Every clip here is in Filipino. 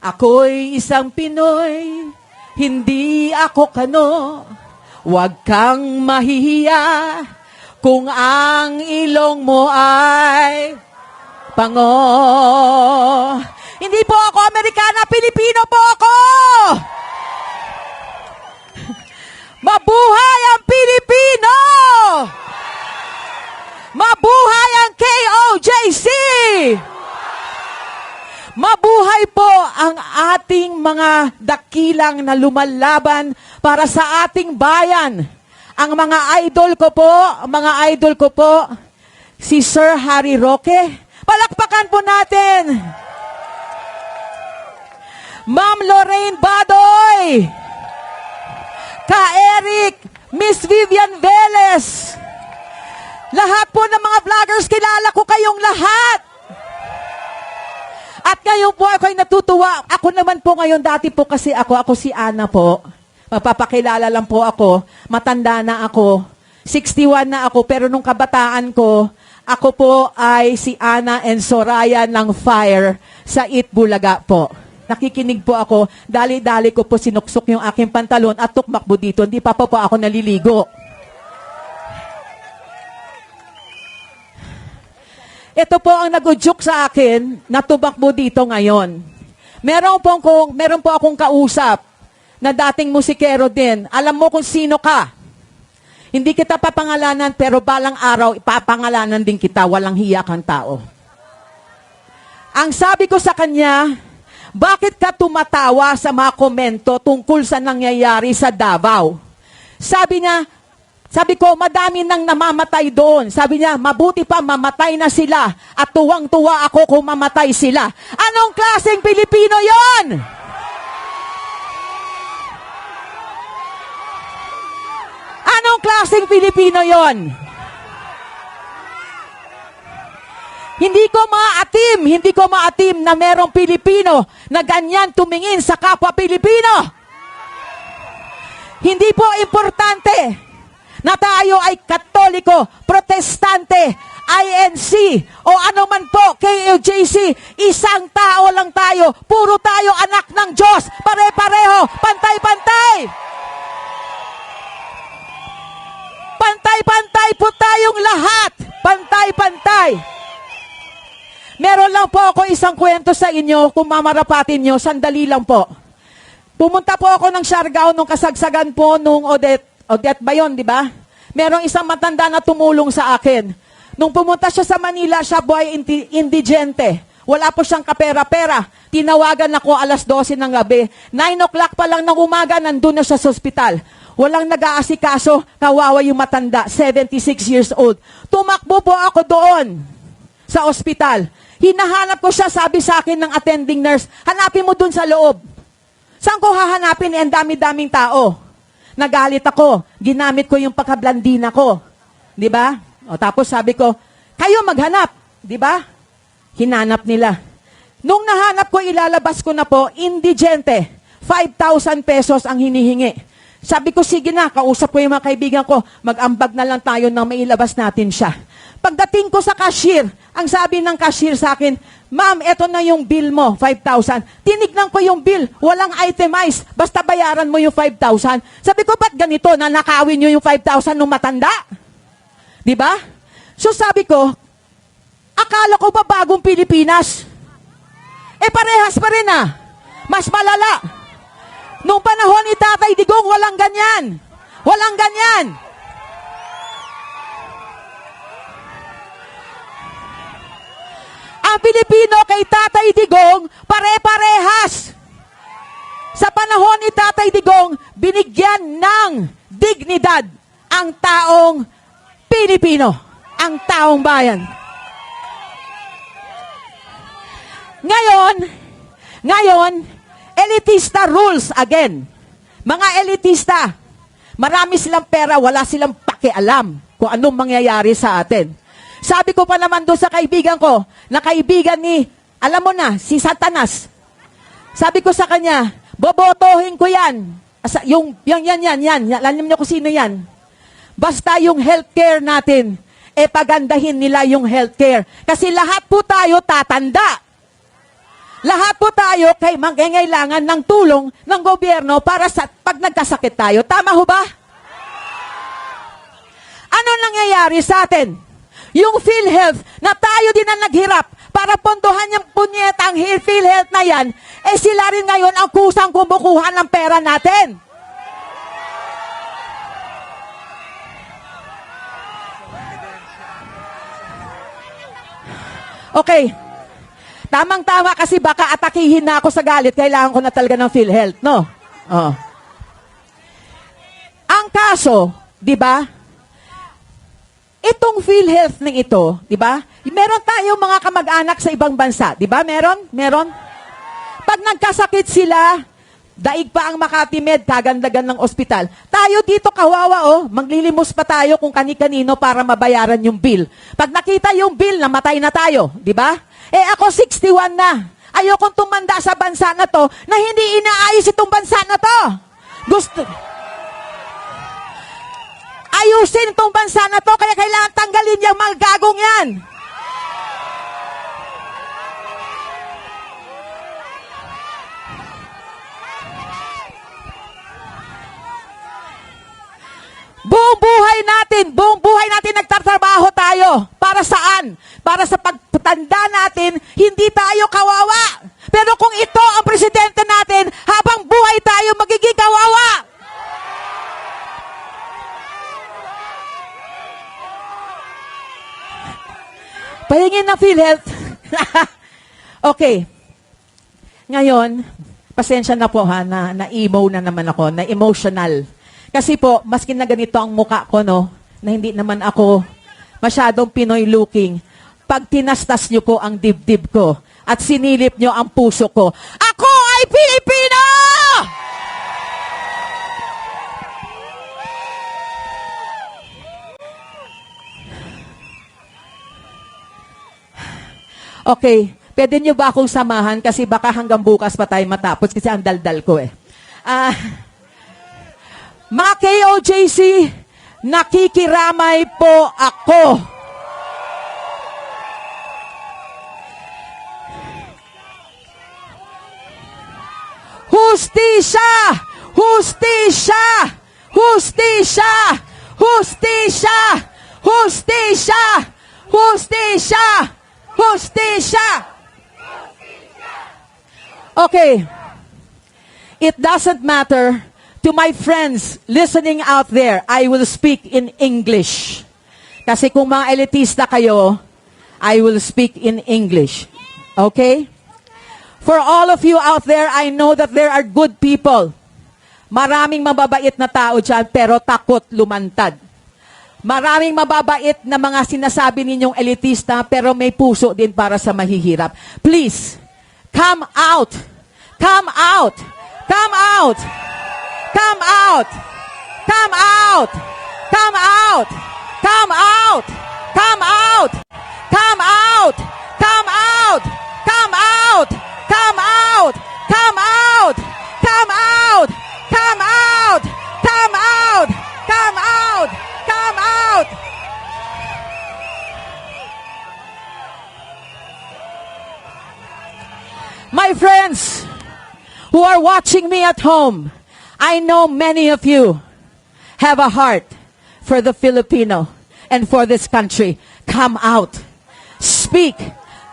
Ako'y isang Pinoy, hindi ako kano. Huwag kang mahihiya kung ang ilong mo ay pango. Hindi po ako Amerikana, Pilipino po ako! Mabuhay ang Pilipino! Mabuhay ang KOJC! Mabuhay po ang ating mga dakilang na lumalaban para sa ating bayan. Ang mga idol ko po, si Sir Harry Roque. Palakpakan po natin. Ma'am Lorraine Badoy. Ka-Eric, Miss Vivian Velez. Lahat po ng mga vloggers, kilala ko kayong lahat. At ngayon po ako'y natutuwa. Ako naman po ngayon, dati po kasi ako si Ana po. Mapapakilala lang po ako. Matanda na ako. 61 na ako, pero nung kabataan ko, ako po ay si Ana and Soraya ng Fire sa Itbulaga po. Nakikinig po ako, dali-dali ko po sinuksok yung aking pantalon at tukmakbo dito. Hindi pa po ako naliligo. Ito po ang nag-udyok sa akin na tumakbo dito ngayon. Meron po akong kausap na dating musikero din. Alam mo kung sino ka. Hindi kita papangalanan pero balang araw ipapangalanan din kita. Walang hiya kang tao. Ang sabi ko sa kanya, bakit ka tumatawa sa mga komento tungkol sa nangyayari sa Davao? Sabi ko, madami nang namamatay doon. Sabi niya, mabuti pa mamatay na sila at tuwang-tuwa ako kung mamatay sila. Anong klaseng Pilipino yon? Anong klaseng Pilipino yon? Hindi ko maatim na merong Pilipino na ganyan tumingin sa kapwa Pilipino. Hindi po importante na tayo ay Katoliko, Protestante, INC, o ano man po, KOJC, isang tao lang tayo. Puro tayo anak ng Diyos. Pare-pareho, pantay-pantay. Pantay-pantay po tayong lahat. Pantay-pantay. Meron lang po ako isang kwento sa inyo, kung mamarapatin nyo, sandali lang po. Pumunta po ako ng Siargao nung kasagsagan po nung Odette ba yun, di ba? Merong isang matanda na tumulong sa akin. Nung pumunta siya sa Manila, siya po ay indigente. Wala po siyang kapera-pera. Tinawagan ako 12:00 ng gabi. 9 o'clock pa lang ng umaga, nandun na siya sa ospital. Walang nag-aasikaso, kawawa yung matanda, 76 years old. Tumakbo po ako doon sa ospital. Hinahanap ko siya, sabi sa akin ng attending nurse, hanapin mo doon sa loob. Saan ko hahanapin? Ang dami-daming tao. Nagalit ako. Ginamit ko yung pagkablandina ko. Di ba? O tapos sabi ko, kayo maghanap. Di ba? Hinanap nila. Nung nahanap ko, ilalabas ko na po, indigente. 5,000 pesos ang hinihingi. Sabi ko, sige na, kausap ko yung mga kaibigan ko, mag-ambag na lang tayo nang mailabas natin siya. Pagdating ko sa cashier, ang sabi ng cashier sa akin, ma'am, eto na yung bill mo, 5,000. Tinignan ko yung bill, walang itemize, basta bayaran mo yung 5,000. Sabi ko, ba't ganito, nanakawin nyo yung 5,000 nung matanda? Di ba? So sabi ko, akala ko ba bagong Pilipinas? Parehas pa rin ah. Mas malala. Nung panahon ni Tatay Digong, walang ganyan. Walang ganyan. Ang Pilipino kay Tatay Digong, pare-parehas. Sa panahon ni Tatay Digong, binigyan ng dignidad ang taong Pilipino, ang taong bayan. Ngayon, elitista rules again. Mga elitista, marami silang pera, wala silang pakialam kung anong mangyayari sa atin. Sabi ko pa naman doon sa kaibigan ko, na kaibigan ni, alam mo na, si Satanas. Sabi ko sa kanya, bobotohin ko yan. Yan. Alam niyo kung sino yan. Basta yung healthcare natin, pagandahin nila yung healthcare. Kasi lahat po tayo tatanda. Lahat po tayo kay mangangailangan ng tulong ng gobyerno para sa pag nagkasakit tayo. Tama ho ba? Ano nangyayari sa atin? Yung PhilHealth na tayo din ang naghirap para pondohan yung punyetang PhilHealth na yan, eh sila rin ngayon ang kusang kumukuha ng pera natin. Okay. Tamang-tama kasi baka atakihin na ako sa galit, kailangan ko na talaga ng PhilHealth, no? Oh. Ang kaso, di ba? Itong PhilHealth ng ito, di ba? Meron tayong mga kamag-anak sa ibang bansa, di ba? Meron? Pag nagkasakit sila, daig pa ang Makati Med, kagandagan ng ospital. Tayo dito kawawa, oh, maglilimos pa tayo kung kani-kanino para mabayaran yung bill. Pag nakita yung bill, namatay na tayo, di ba? Eh ako 61 na. Ayokong tumanda sa bansa na to na hindi inaayos itong bansa na to. Gusto ayusin itong bansa na to, kaya kailangan tanggalin yung mga gagong yan. Buong buhay natin nagtatrabaho tayo. Para saan? Para sa pagtanda natin, hindi tayo kawawa. Pero kung ito ang presidente natin, habang buhay tayo magiging kawawa. Pahingin ng PhilHealth. Okay. Ngayon, pasensya na po ha, na-emo na naman ako, na-emotional. Kasi po, maski na ganito ang muka ko, no, na hindi naman ako masyadong Pinoy looking, pag tinastas nyo po ang dibdib ko at sinilip nyo ang puso ko, ako ay Pilipino! Okay, pwede nyo ba akong samahan kasi baka hanggang bukas pa tayo matapos kasi ang daldal ko eh. Mga KOJC, nakikiramay po ako. Hustisya! Hustisya! Hustisya! Hustisya! Hustisya! Hustisya! Hustisya! Okay. It doesn't matter. To my friends listening out there, I will speak in English. Kasi kung mga elitista kayo, I will speak in English. Okay? For all of you out there, I know that there are good people. Maraming mababait na tao dyan, pero takot lumantad. Maraming mababait na mga sinasabi ninyong elitista, pero may puso din para sa mahihirap. Please, come out. Come out. Come out. Come out! Come out! Come out! Come out! Come out! Come out! Come out! Come out! Come out! Come out! Come out! Come out! Come out! Come out! Come out! My friends who are watching me at home, I know many of you have a heart for the Filipino and for this country. Come out. Speak.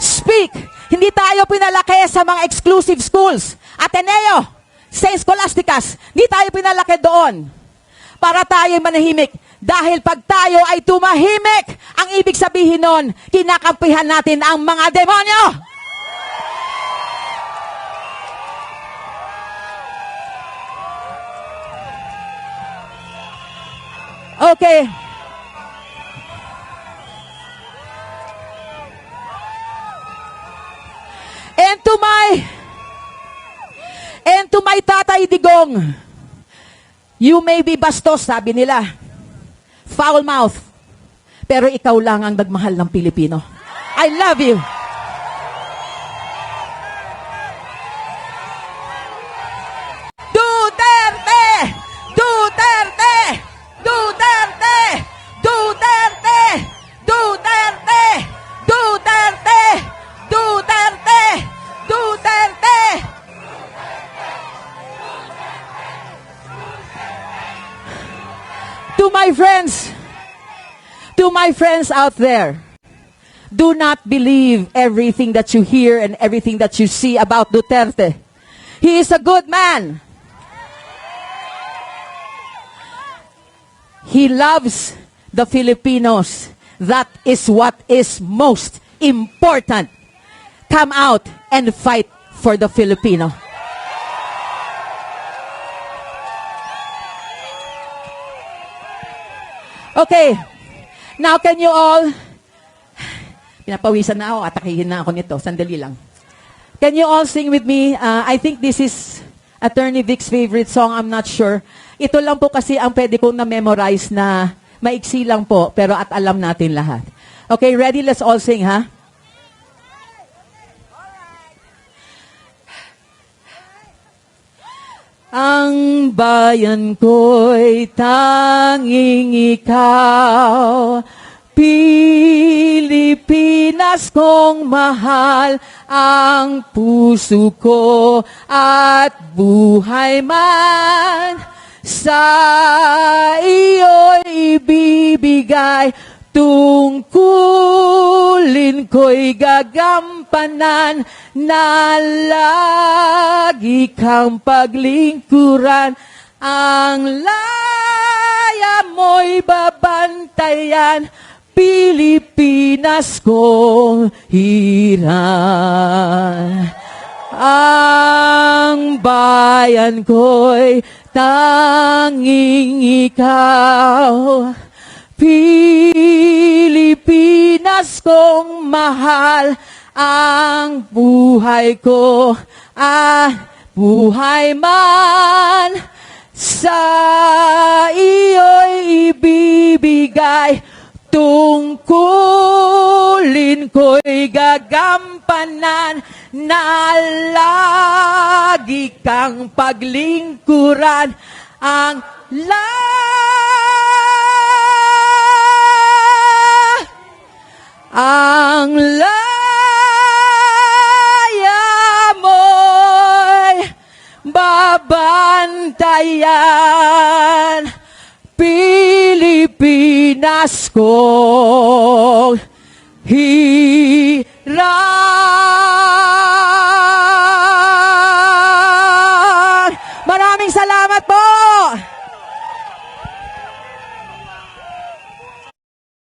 Speak. Hindi tayo pinalaki sa mga exclusive schools. Ateneo, St. Scholasticas, hindi tayo pinalaki doon para tayo manahimik. Dahil pag tayo ay tumahimik, ang ibig sabihin nun, kinakampihan natin ang mga demonyo. Okay. And to my Tatay Digong, you may be bastos, sabi nila. Foul mouth. Pero ikaw lang ang nagmahal ng Pilipino. I love you. Duterte! Duterte! Duterte! Duterte! Duterte! Duterte! Duterte! Duterte! my friends out there, do not believe everything that you hear and everything that you see about Duterte. He is a good man. He loves the Filipinos. That is what is most important. Come out and fight for the Filipino. Okay. Now can you all, pinapawisan na ako, atakihin na ako nito. Sandali lang. Can you all sing with me? I think this is Attorney Vic's favorite song. I'm not sure. Ito lang po kasi ang pwede kong na-memorize na maiksi lang po, pero at alam natin lahat. Okay, ready? Let's all sing, ha? Ang bayan ko'y tanging ikaw, Pilipinas kong mahal, ang puso ko at buhay man, sa iyo'y ibibigay, tungkulin ko'y gagampanan, na lagi kang paglingkuran, ang laya mo'y babantayan, Pilipinas kong hiran. Ang bayan ko'y tanging ikaw, Pilipinas kong mahal, ang buhay ko at buhay man, sa iyo'y ibibigay, tungkulin ko'y gagampanan, na lagi kang paglingkuran, ang laya mo'y babantayan, Pilipinas kong